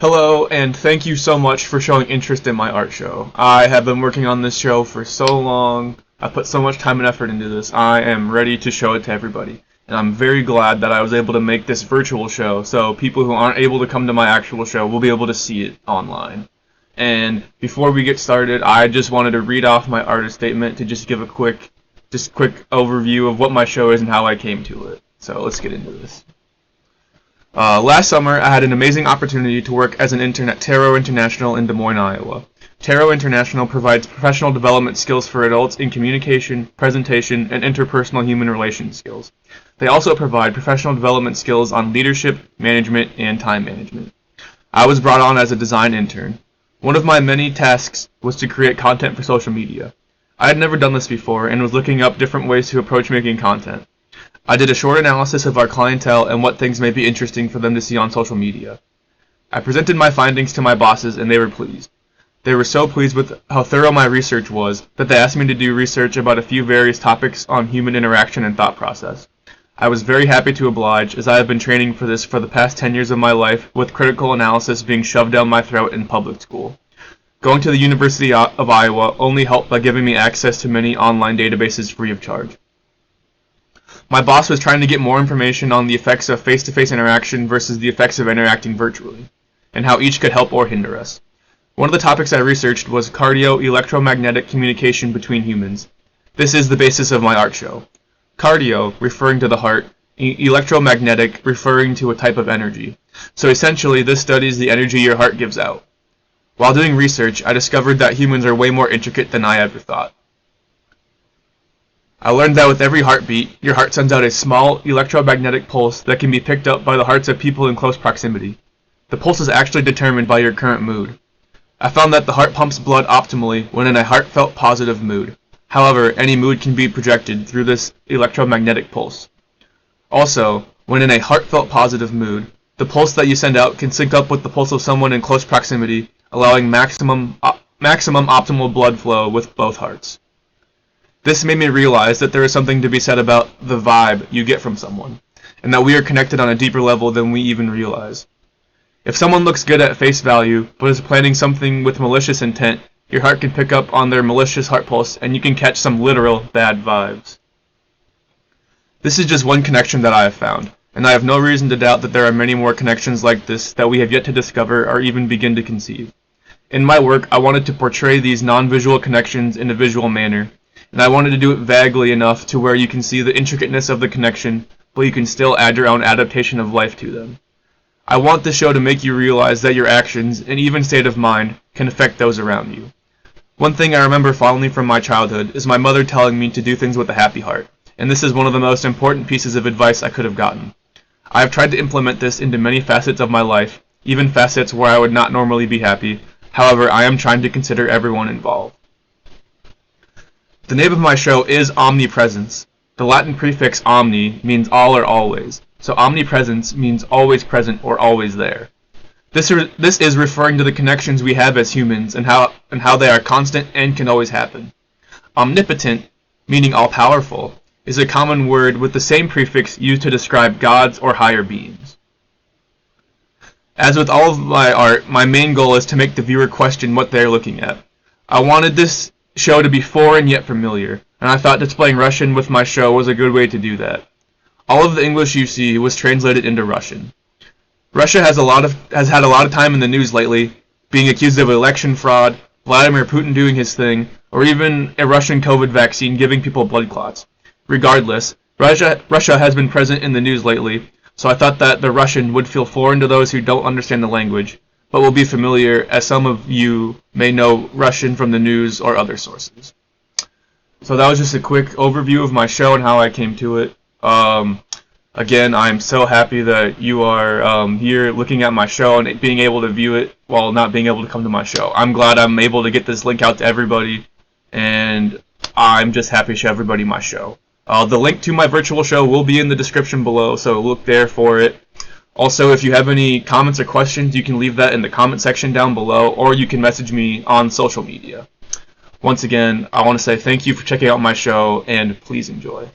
Hello, and thank you so much for showing interest in my art show. I have been working on this show for so long. I put so much time and effort into this. I am ready to show it to everybody. And I'm very glad that I was able to make this virtual show so people who aren't able to come to my actual show will be able to see it online. And before we get started, I just wanted to read off my artist statement to just give a quick overview of what my show is and how I came to it. So let's get into this. Last summer, I had an amazing opportunity to work as an intern at Tarot International in Des Moines, Iowa. Tarot International provides professional development skills for adults in communication, presentation, and interpersonal human relations skills. They also provide professional development skills on leadership, management, and time management. I was brought on as a design intern. One of my many tasks was to create content for social media. I had never done this before and was looking up different ways to approach making content. I did a short analysis of our clientele and what things may be interesting for them to see on social media. I presented my findings to my bosses and they were pleased. They were so pleased with how thorough my research was that they asked me to do research about a few various topics on human interaction and thought process. I was very happy to oblige, as I have been training for this for the past 10 years of my life, with critical analysis being shoved down my throat in public school. Going to the University of Iowa only helped by giving me access to many online databases free of charge. My boss was trying to get more information on the effects of face-to-face interaction versus the effects of interacting virtually, and how each could help or hinder us. One of the topics I researched was cardio-electromagnetic communication between humans. This is the basis of my art show. Cardio, referring to the heart, electromagnetic, referring to a type of energy. So essentially, this studies the energy your heart gives out. While doing research, I discovered that humans are way more intricate than I ever thought. I learned that with every heartbeat, your heart sends out a small electromagnetic pulse that can be picked up by the hearts of people in close proximity. The pulse is actually determined by your current mood. I found that the heart pumps blood optimally when in a heartfelt positive mood. However, any mood can be projected through this electromagnetic pulse. Also, when in a heartfelt positive mood, the pulse that you send out can sync up with the pulse of someone in close proximity, allowing maximum optimal blood flow with both hearts. This made me realize that there is something to be said about the vibe you get from someone, and that we are connected on a deeper level than we even realize. If someone looks good at face value, but is planning something with malicious intent, your heart can pick up on their malicious heart pulse, and you can catch some literal bad vibes. This is just one connection that I have found, and I have no reason to doubt that there are many more connections like this that we have yet to discover or even begin to conceive. In my work, I wanted to portray these non-visual connections in a visual manner, and I wanted to do it vaguely enough to where you can see the intricateness of the connection, but you can still add your own adaptation of life to them. I want this show to make you realize that your actions, and even state of mind, can affect those around you. One thing I remember fondly from my childhood is my mother telling me to do things with a happy heart, and this is one of the most important pieces of advice I could have gotten. I have tried to implement this into many facets of my life, even facets where I would not normally be happy. However, I am trying to consider everyone involved. The name of my show is Omnipresence. The Latin prefix omni means all or always, so omnipresence means always present or always there. This is referring to the connections we have as humans and how they are constant and can always happen. Omnipotent, meaning all-powerful, is a common word with the same prefix used to describe gods or higher beings. As with all of my art, my main goal is to make the viewer question what they're looking at. I wanted this show to be foreign yet familiar, and I thought displaying Russian with my show was a good way to do that. All of the English you see was translated into Russian. Russia has had a lot of time in the news lately, being accused of election fraud, Vladimir Putin doing his thing, or even a Russian COVID vaccine giving people blood clots. Regardless, Russia has been present in the news lately, so I thought that the Russian would feel foreign to those who don't understand the language, but will be familiar, as some of you may know Russian from the news or other sources. So that was just a quick overview of my show and how I came to it. Again, I'm so happy that you are here looking at my show and being able to view it while not being able to come to my show. I'm glad I'm able to get this link out to everybody, and I'm just happy to show everybody my show. The link to my virtual show will be in the description below, so look there for it. Also, if you have any comments or questions, you can leave that in the comment section down below, or you can message me on social media. Once again, I want to say thank you for checking out my show, and please enjoy.